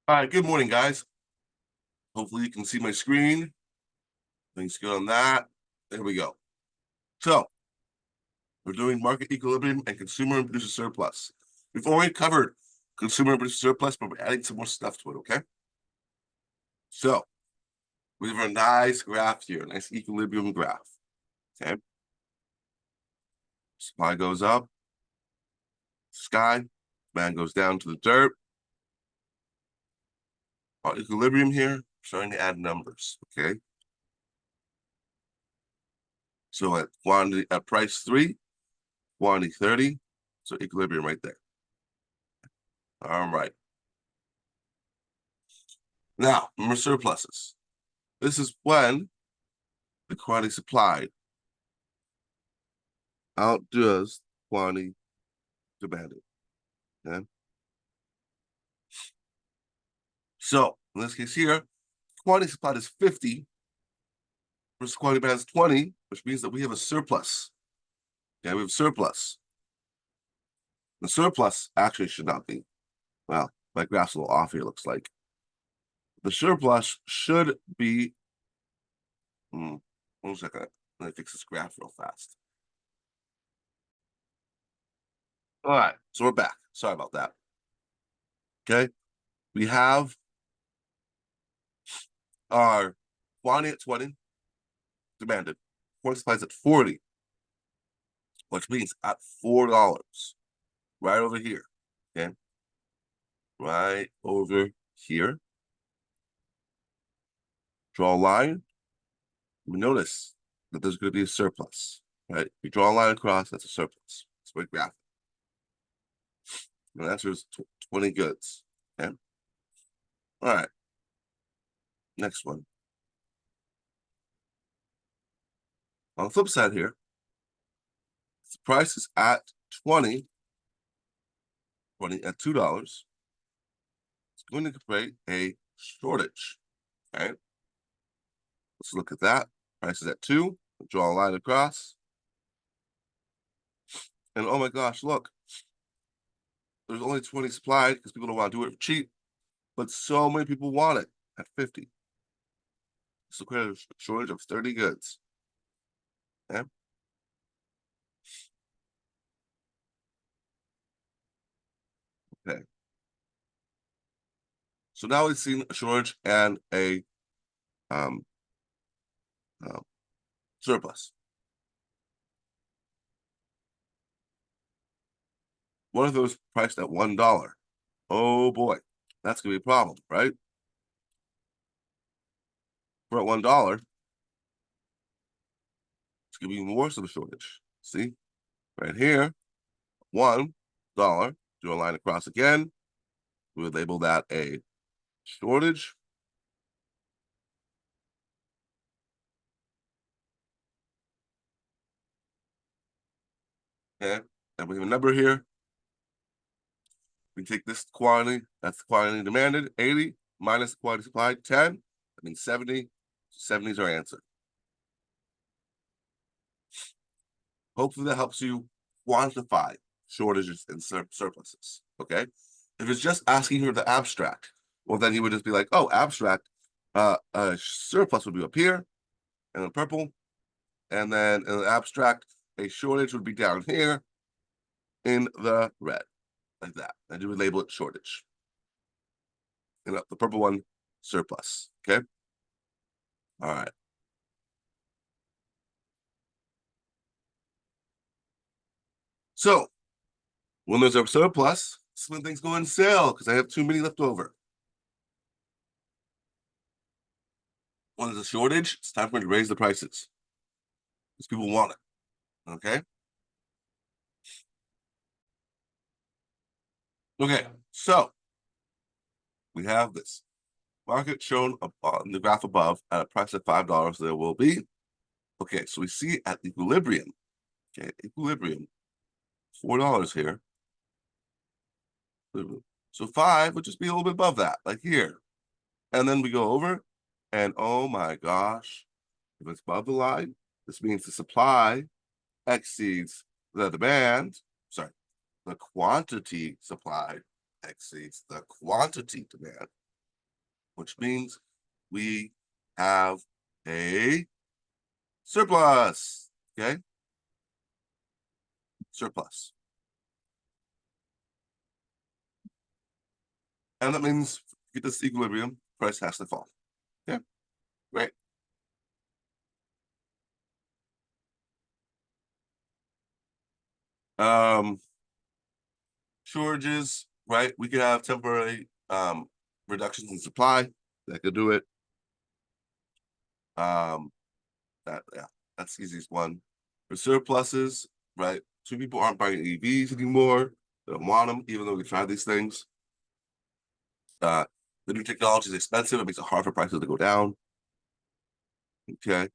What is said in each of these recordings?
All right, good morning, guys. Hopefully you can see my screen. Things good on that. There we go. So we're doing market equilibrium and consumer and producer surplus. We've already covered consumer and producer surplus, but we're adding some more stuff to it, okay? So we have a nice graph here, a nice equilibrium graph, okay? Supply goes up, sky, demand goes down to the dirt. Our equilibrium here, starting to add numbers, okay? So at quantity, at price 3, quantity 30, so equilibrium right there. All right. Now, remember surpluses. This is when the quantity supplied outdoes quantity demanded. Okay? So, in this case here, quantity supplied is 50 versus quantity demanded is 20, which means that we have a surplus. Okay, we have surplus. The surplus actually should not be. Well, my graph's a little off here, looks like. The surplus should be. 1 second. Let me fix this graph real fast. All right, so we're back. Sorry about that. Okay, we have our quantity at 20 demanded. Quantity supplies at 40, which means at $4, right over here. Okay, right over here. Draw a line. We notice that there's going to be a surplus. Right? You draw a line across, that's a surplus. That's my graph. The answer is 20 goods. Okay. All right. Next one. On the flip side here, if the price is at 20 at $2, it's going to create a shortage. Okay. Let's look at that. Price is at 2. Draw a line across. And oh my gosh, look. There's only 20 supplied because people don't want to do it for cheap. But so many people want it at 50. So create a shortage of 30 goods. Okay. Okay. So now we've seen a shortage and a surplus. One of those priced at $1. Oh boy, that's gonna be a problem, right? For at $1, it's gonna be more of a shortage. See, right here, $1. Do a line across again. We would label that a shortage. Okay, and we have a number here. We take this quantity, that's the quantity demanded, 80, minus the quantity supplied, 10. That means 70. 70 is our answer. Hopefully that helps you quantify shortages and surpluses, okay? If it's just asking for the abstract, well, then you would just be like, oh, abstract, a surplus would be up here in the purple, and then in the abstract, a shortage would be down here in the red, like that. And you would label it shortage. And the purple one, surplus, okay? All right. So when there's a surplus, it's when things go on sale because I have too many left over. When there's a shortage, it's time for me to raise the prices because people want it. Okay. Okay. So we have this market shown on the graph above at a price of $5. There will be. Okay. So we see at equilibrium. Okay. Equilibrium. $4 here. So 5 would just be a little bit above that, like here. And then we go over, and oh my gosh, if it's above the line, this means the supply exceeds the demand. The quantity supplied exceeds the quantity demand. which means we have a surplus. Okay, surplus. And that means to get this equilibrium, price has to fall. Okay, great. Shortages, right? We could have temporary reductions in supply that could do it. That's the easiest one. For surpluses, right? Two people aren't buying EVs anymore. They don't want them, even though we tried these things. The new technology is expensive. It makes it hard for prices to go down. Okay.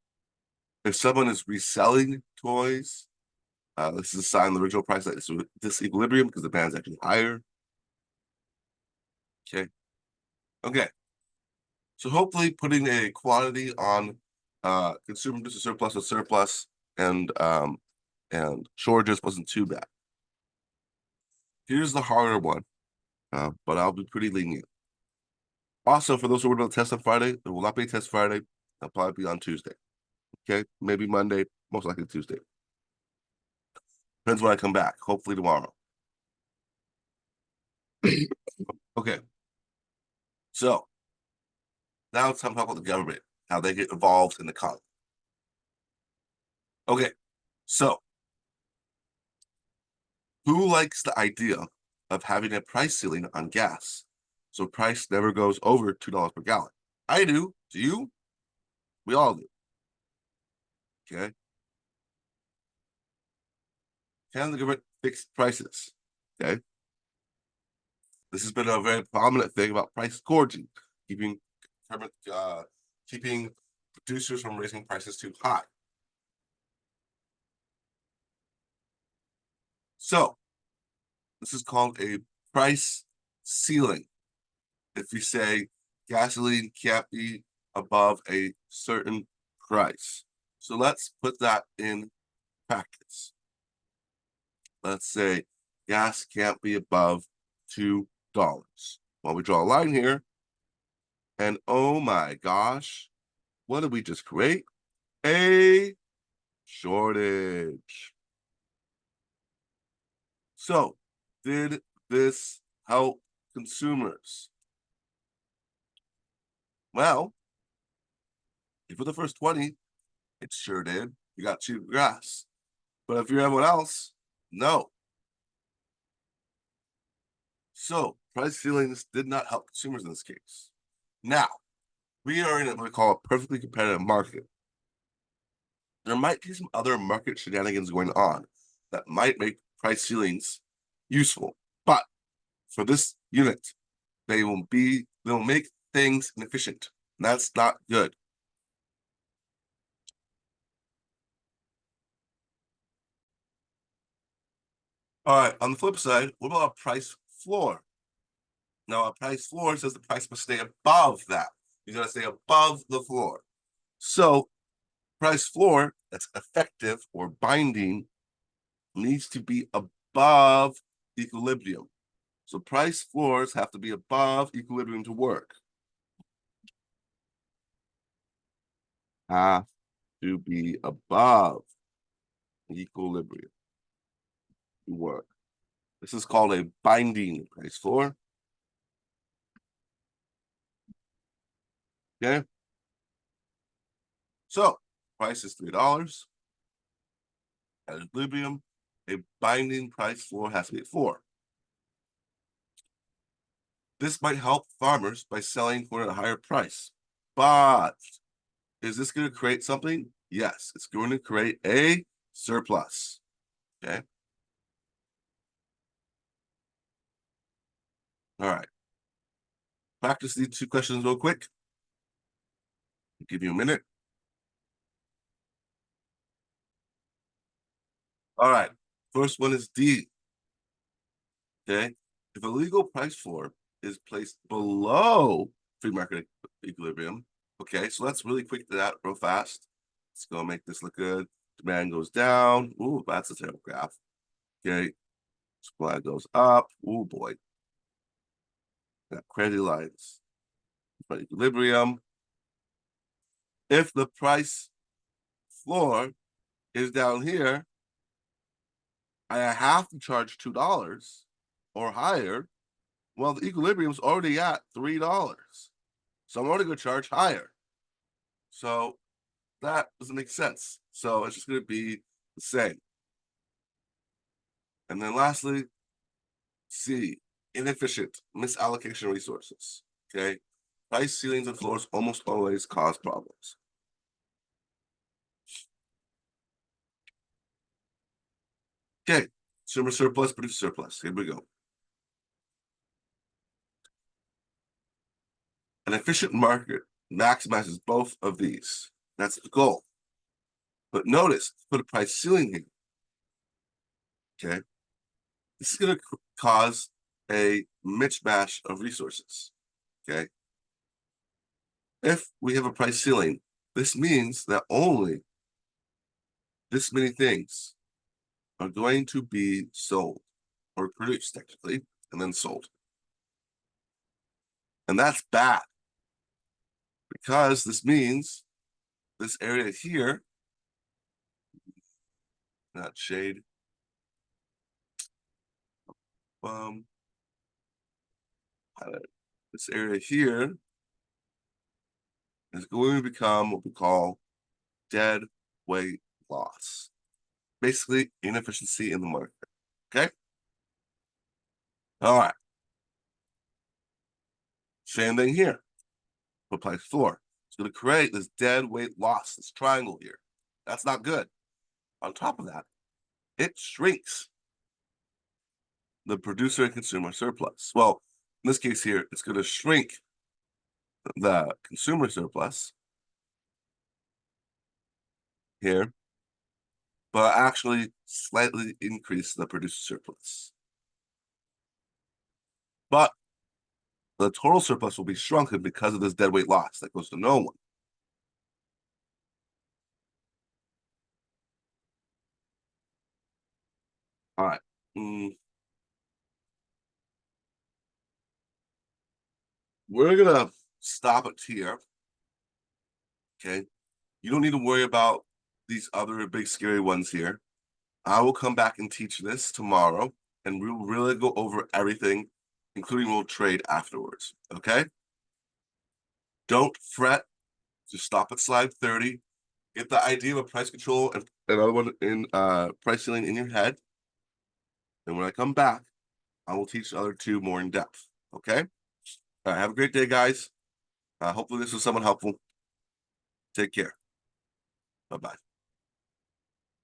If someone is reselling toys, this is a sign the original price that is disequilibrium because the demand's actually higher. Okay. Okay. So hopefully putting a quantity on consumer producer surplus with surplus and shortages wasn't too bad. Here's the harder one, but I'll be pretty lenient. Also, for those who are going to test on Friday, there will not be a test Friday. It'll probably be on Tuesday. Okay, maybe Monday, most likely Tuesday. Depends when I come back. Hopefully tomorrow. Okay. So now it's time to talk about the government, how they get involved in the economy. Okay, so who likes the idea of having a price ceiling on gas so price never goes over $2 per gallon? I do. Do you? We all do. Okay. Can the government fix prices? Okay. This has been a very prominent thing about price gouging, keeping keeping producers from raising prices too high. So this is called a price ceiling. If you say gasoline can't be above a certain price. So let's put that in practice. Let's say gas can't be above $2. Well, we draw a line here, and oh my gosh, what did we just create? A shortage. So, did this help consumers? Well, for the first 20, it sure did. You got cheap gas. But if you're everyone else, no. So, price ceilings did not help consumers in this case. Now, we are in what we call a perfectly competitive market. There might be some other market shenanigans going on that might make price ceilings useful. But for this unit, they'll make things inefficient. And that's not good. All right, on the flip side, what about a price floor? Now, a price floor says the price must stay above that. You gotta stay above the floor. So, price floor that's effective or binding needs to be above equilibrium. So price floors have to be above equilibrium to work. Have to be above equilibrium to work. This is called a binding price floor. Okay. So price is $3 at equilibrium. A binding price floor has to be at 4. This might help farmers by selling for a higher price. But is this going to create something? Yes, it's going to create a surplus. Okay. All right. Practice these 2 questions real quick. I'll give you a minute. All right. First one is D. Okay. If a legal price floor is placed below free market equilibrium, okay, so let's really quick to that real fast. Let's go make this look good. Demand goes down. Ooh, that's a terrible graph. Okay. Supply goes up. Ooh, boy. Got crazy lines. by equilibrium. If the price floor is down here, I have to charge $2 or higher. Well, the equilibrium's already at $3. So I'm already going to charge higher. So that doesn't make sense. So it's just going to be the same. And then lastly, C, inefficient misallocation of resources. Okay. Price ceilings and floors almost always cause problems. Okay. Consumer surplus, producer surplus. Here we go. An efficient market maximizes both of these. That's the goal. But notice, put a price ceiling here. Okay. This is going to cause a mismatch of resources. Okay. If we have a price ceiling, this means that only this many things are going to be sold or produced technically and then sold. And that's bad because this means this area here, not shade, this area here is going to become what we call dead weight loss. Basically, inefficiency in the market. Okay. All right. Same thing here. Put price floor. It's going to create this dead weight loss, this triangle here. That's not good. On top of that, it shrinks the producer and consumer surplus. Well, in this case here, it's going to shrink the consumer surplus here, but actually slightly increase the producer surplus. But the total surplus will be shrunken because of this deadweight loss that goes to no one. All right. We're gonna stop it here. Okay. You don't need to worry about these other big scary ones here. I will come back and teach this tomorrow, and we will really go over everything, including we'll trade afterwards. Okay. Don't fret. Just stop at slide 30. Get the idea of a price control and another one in price ceiling in your head. And when I come back, I will teach the other two more in depth. Okay. All right. Have a great day, guys. Hopefully this was somewhat helpful. Take care. Bye-bye.